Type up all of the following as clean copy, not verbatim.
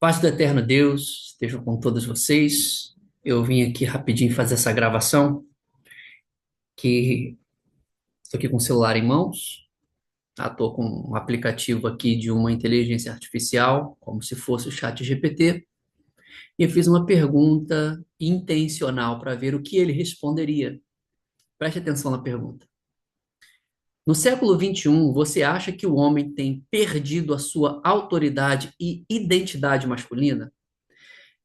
Paz do eterno Deus esteja com todos vocês. Eu vim aqui rapidinho fazer essa gravação, que estou aqui com o celular em mãos, tá? Estou com um aplicativo aqui de uma inteligência artificial, como se fosse o chat GPT, e eu fiz uma pergunta intencional para ver o que ele responderia. Preste atenção na pergunta. No século XXI, você acha que o homem tem perdido a sua autoridade e identidade masculina?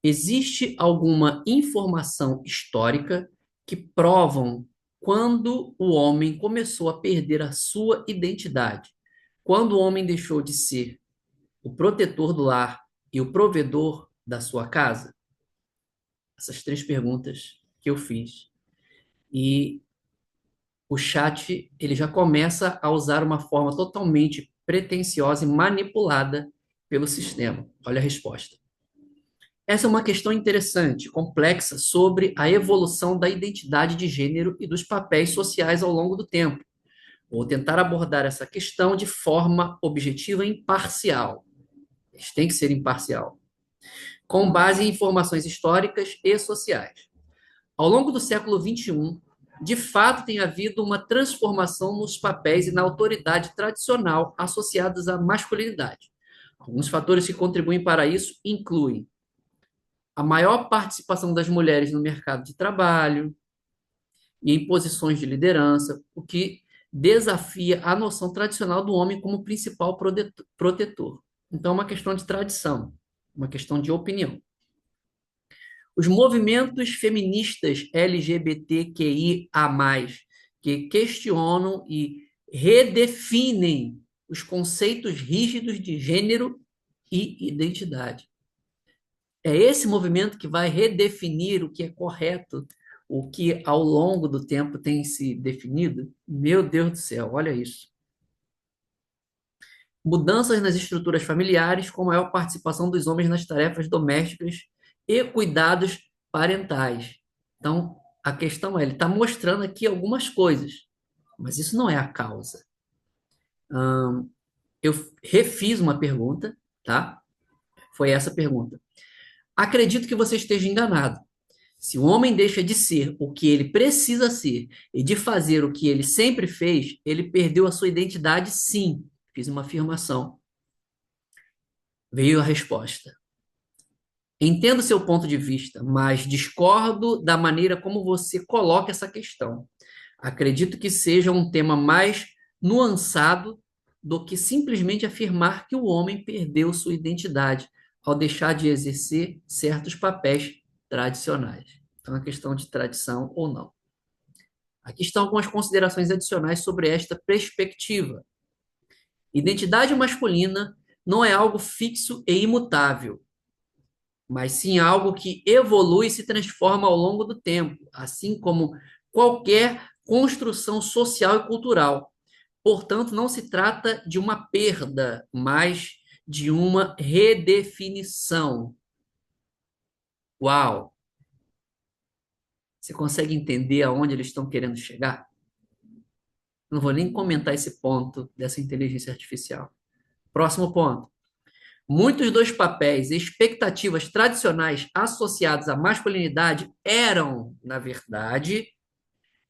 Existe alguma informação histórica que provam quando o homem começou a perder a sua identidade? Quando o homem deixou de ser o protetor do lar e o provedor da sua casa? Essas três perguntas que eu fiz. E o chat, ele já começa a usar uma forma totalmente pretensiosa e manipulada pelo sistema. Olha a resposta. Essa é uma questão interessante, complexa, sobre a evolução da identidade de gênero e dos papéis sociais ao longo do tempo. Vou tentar abordar essa questão de forma objetiva e imparcial. A gente tem que ser imparcial, com base em informações históricas e sociais. Ao longo do século XXI, de fato tem havido uma transformação nos papéis e na autoridade tradicional associados à masculinidade. Alguns fatores que contribuem para isso incluem a maior participação das mulheres no mercado de trabalho e em posições de liderança, o que desafia a noção tradicional do homem como principal protetor. Então, é uma questão de tradição, uma questão de opinião. Os movimentos feministas LGBTQIA+, que questionam e redefinem os conceitos rígidos de gênero e identidade. É esse movimento que vai redefinir o que é correto, o que ao longo do tempo tem se definido. Meu Deus do céu, olha isso. Mudanças nas estruturas familiares, com maior participação dos homens nas tarefas domésticas e cuidados parentais. Então, a questão é, ele está mostrando aqui algumas coisas, mas isso não é a causa. Eu refiz uma pergunta, tá? Foi essa pergunta. Acredito que você esteja enganado. Se o homem deixa de ser o que ele precisa ser e de fazer o que ele sempre fez, ele perdeu a sua identidade, sim. Fiz uma afirmação. Veio a resposta. Entendo seu ponto de vista, mas discordo da maneira como você coloca essa questão. Acredito que seja um tema mais nuançado do que simplesmente afirmar que o homem perdeu sua identidade ao deixar de exercer certos papéis tradicionais. Então, é uma questão de tradição ou não. Aqui estão algumas considerações adicionais sobre esta perspectiva. Identidade masculina não é algo fixo e imutável, mas sim algo que evolui e se transforma ao longo do tempo, assim como qualquer construção social e cultural. Portanto, não se trata de uma perda, mas de uma redefinição. Uau! Você consegue entender aonde eles estão querendo chegar? Não vou nem comentar esse ponto dessa inteligência artificial. Próximo ponto. Muitos dos papéis e expectativas tradicionais associados à masculinidade eram, na verdade,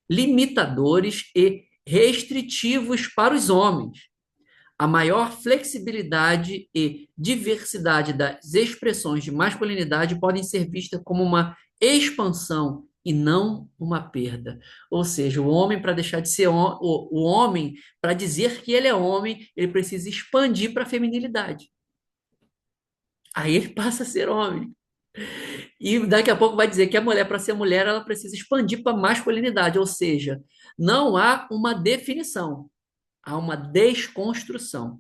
limitadores e restritivos para os homens. A maior flexibilidade e diversidade das expressões de masculinidade podem ser vistas como uma expansão e não uma perda. Ou seja, o homem, para deixar de ser o homem, para dizer que ele é homem, ele precisa expandir para a feminilidade. Aí ele passa a ser homem. E daqui a pouco vai dizer que a mulher, para ser mulher, ela precisa expandir para a masculinidade. Ou seja, não há uma definição, há uma desconstrução.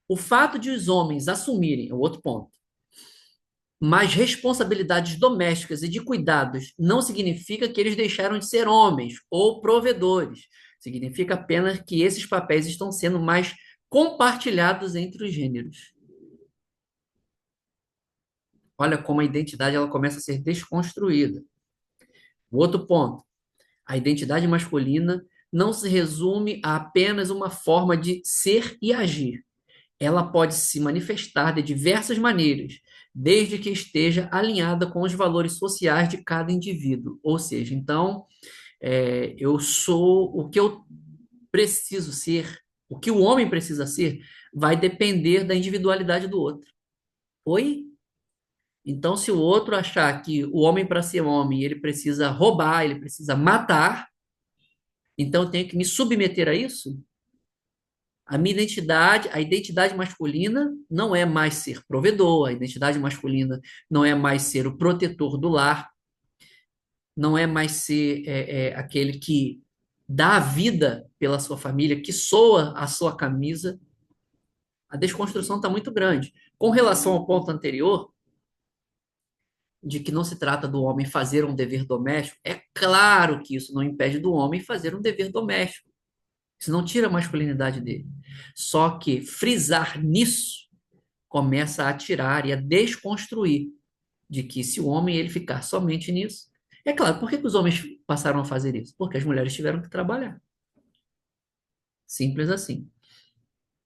O fato de os homens assumirem, é o outro ponto, mais responsabilidades domésticas e de cuidados não significa que eles deixaram de ser homens ou provedores. Significa apenas que esses papéis estão sendo mais compartilhados entre os gêneros. Olha como a identidade ela começa a ser desconstruída. O outro ponto, a identidade masculina não se resume a apenas uma forma de ser e agir. ela pode se manifestar de diversas maneiras, desde que esteja alinhada com os valores sociais de cada indivíduo. Ou seja, então, eu sou o que eu preciso ser, o que o homem precisa ser, vai depender da individualidade do outro. Oi? Então, se o outro achar que o homem, para ser homem, ele precisa roubar, ele precisa matar, então eu tenho que me submeter a isso? A minha identidade, a identidade masculina não é mais ser provedor, a identidade masculina não é mais ser o protetor do lar, não é mais ser aquele que dá a vida pela sua família, que soa a sua camisa. A desconstrução está muito grande. Com relação ao ponto anterior, de que não se trata do homem fazer um dever doméstico, é claro que isso não impede do homem fazer um dever doméstico. Isso não tira a masculinidade dele. Só que frisar nisso começa a tirar e a desconstruir de que se o homem ele ficar somente nisso. É claro, por que que os homens passaram a fazer isso? Porque as mulheres tiveram que trabalhar. Simples assim.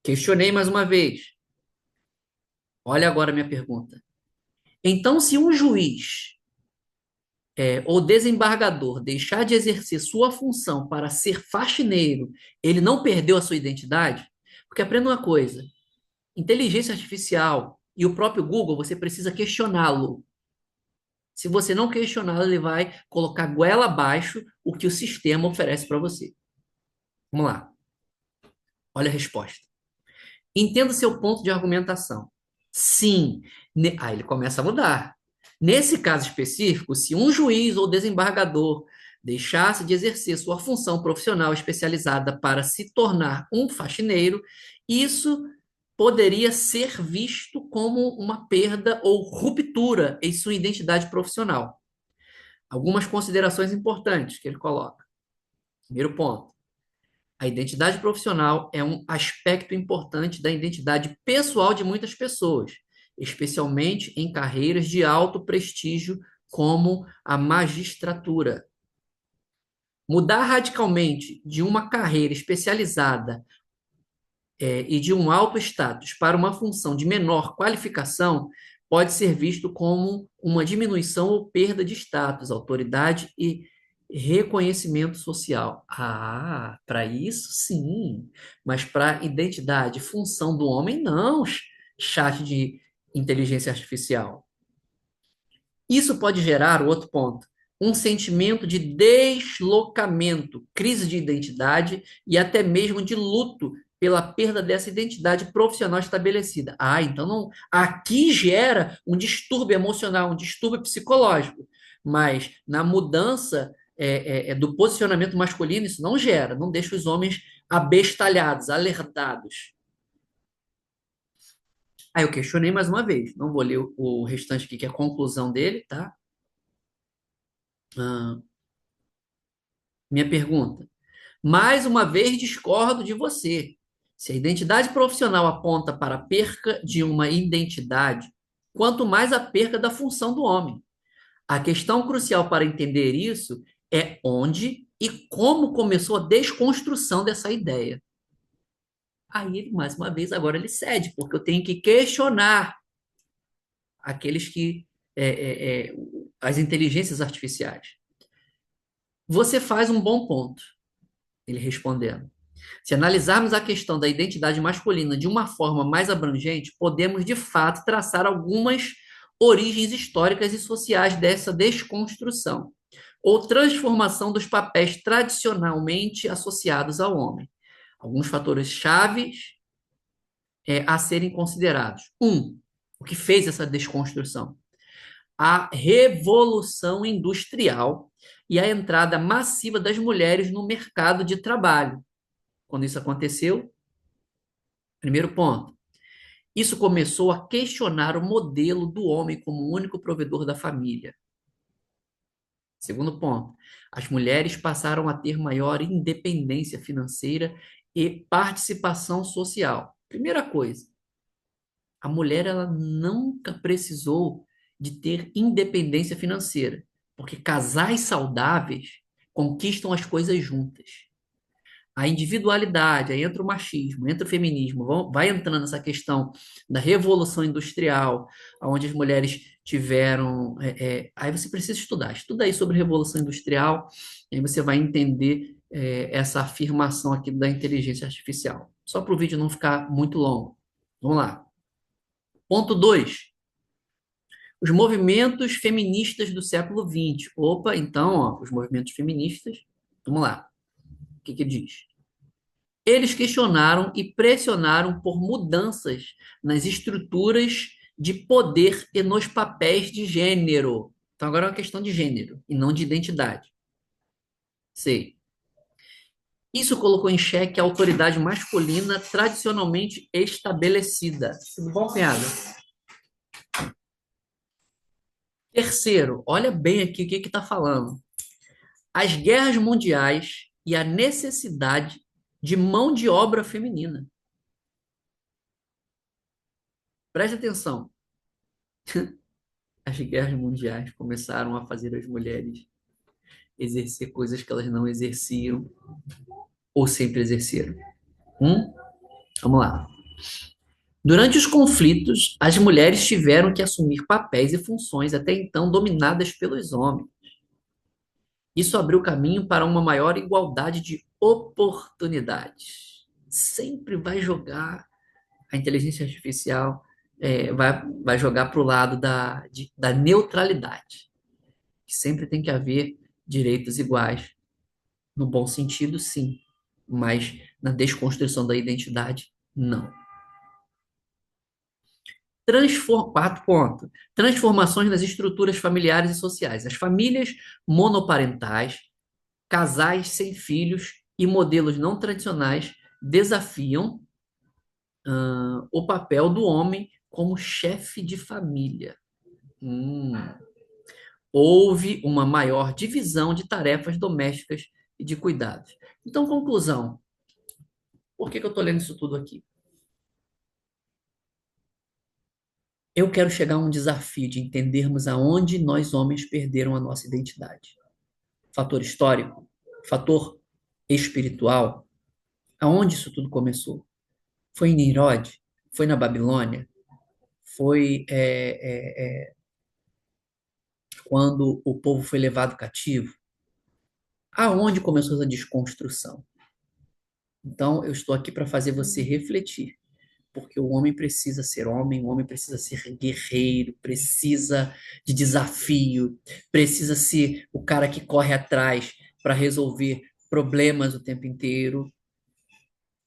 Questionei mais uma vez. Olha agora a minha pergunta. Então, se um juiz ou desembargador deixar de exercer sua função para ser faxineiro, ele não perdeu a sua identidade? Porque aprenda uma coisa: inteligência artificial e o próprio Google, você precisa questioná-lo. Se você não questioná-lo, ele vai colocar goela abaixo o que o sistema oferece para você. Vamos lá. Olha a resposta. Entenda seu ponto de argumentação. Sim. Aí ele começa a mudar. Nesse caso específico, se um juiz ou desembargador deixasse de exercer sua função profissional especializada para se tornar um faxineiro, isso poderia ser visto como uma perda ou ruptura em sua identidade profissional. Algumas considerações importantes que ele coloca. Primeiro ponto. A identidade profissional é um aspecto importante da identidade pessoal de muitas pessoas, especialmente em carreiras de alto prestígio, como a magistratura. Mudar radicalmente de uma carreira especializada e de um alto status para uma função de menor qualificação pode ser visto como uma diminuição ou perda de status, autoridade e reconhecimento social. Ah, para isso sim, mas para identidade, função do homem, não, chat de inteligência artificial. Isso pode gerar, outro ponto, um sentimento de deslocamento, crise de identidade e até mesmo de luto pela perda dessa identidade profissional estabelecida. Ah, então não, aqui gera um distúrbio emocional, um distúrbio psicológico, mas na mudança do posicionamento masculino isso não gera, não deixa os homens abestalhados, alertados. Aí eu questionei mais uma vez, não vou ler o restante aqui, que é a conclusão dele, tá? Ah, minha pergunta. Mais uma vez, discordo de você. Se a identidade profissional aponta para a perca de uma identidade, quanto mais a perca da função do homem. A questão crucial para entender isso é onde e como começou a desconstrução dessa ideia. Aí, mais uma vez, agora ele cede, porque eu tenho que questionar aqueles que. As inteligências artificiais. Você faz um bom ponto, ele respondendo. Se analisarmos a questão da identidade masculina de uma forma mais abrangente, podemos de fato traçar algumas origens históricas e sociais dessa desconstrução ou transformação dos papéis tradicionalmente associados ao homem. Alguns fatores chaves a serem considerados. O que fez essa desconstrução? A Revolução Industrial e a entrada massiva das mulheres no mercado de trabalho. Quando isso aconteceu, primeiro ponto, isso começou a questionar o modelo do homem como o único provedor da família. Segundo ponto, as mulheres passaram a ter maior independência financeira e participação social. Primeira coisa, a mulher ela nunca precisou de ter independência financeira, porque casais saudáveis conquistam as coisas juntas. a individualidade, aí entra o machismo, entra o feminismo, vai entrando essa questão da revolução industrial, onde as mulheres tiveram. Aí você precisa estudar, estuda aí sobre revolução industrial, e aí você vai entender essa afirmação aqui da inteligência artificial. Só para o vídeo não ficar muito longo. Vamos lá. Ponto 2. Os movimentos feministas do século XX. Opa, então, ó, os movimentos feministas. Vamos lá. O que que diz? Eles questionaram e pressionaram por mudanças nas estruturas de poder e nos papéis de gênero. Então, agora é uma questão de gênero e não de identidade. Sei. Isso colocou em xeque a autoridade masculina tradicionalmente estabelecida. Tudo bom, cunhada? Terceiro, olha bem aqui o que está falando. As guerras mundiais e a necessidade de mão de obra feminina. Preste atenção. As guerras mundiais começaram a fazer as mulheres exercer coisas que elas não exerciam ou sempre exerceram. Hum? Vamos lá. Durante os conflitos, as mulheres tiveram que assumir papéis e funções até então dominadas pelos homens. Isso abriu caminho para uma maior igualdade de oportunidades. Sempre vai jogar a inteligência artificial, vai jogar para o lado da neutralidade. Que sempre tem que haver direitos iguais. No bom sentido, sim, mas na desconstrução da identidade, não. Quarto ponto. Transformações nas estruturas familiares e sociais. As famílias monoparentais, casais sem filhos e modelos não tradicionais desafiam o papel do homem como chefe de família. Hum. Houve uma maior divisão de tarefas domésticas e de cuidados. Então, conclusão. Por que que eu estou lendo isso tudo aqui? Eu quero chegar a um desafio de entendermos aonde nós homens perderam a nossa identidade. Fator histórico, fator espiritual, aonde isso tudo começou? Foi em Nimrod? Foi na Babilônia? Foi quando o povo foi levado cativo? Aonde começou essa desconstrução? Então, eu estou aqui para fazer você refletir, porque o homem precisa ser homem, o homem precisa ser guerreiro, precisa de desafio, precisa ser o cara que corre atrás para resolver problemas o tempo inteiro,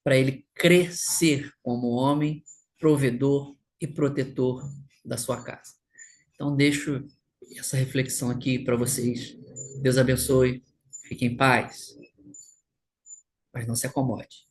para ele crescer como homem, provedor e protetor da sua casa. Então, deixo essa reflexão aqui para vocês. Deus abençoe, fiquem em paz, mas não se acomode.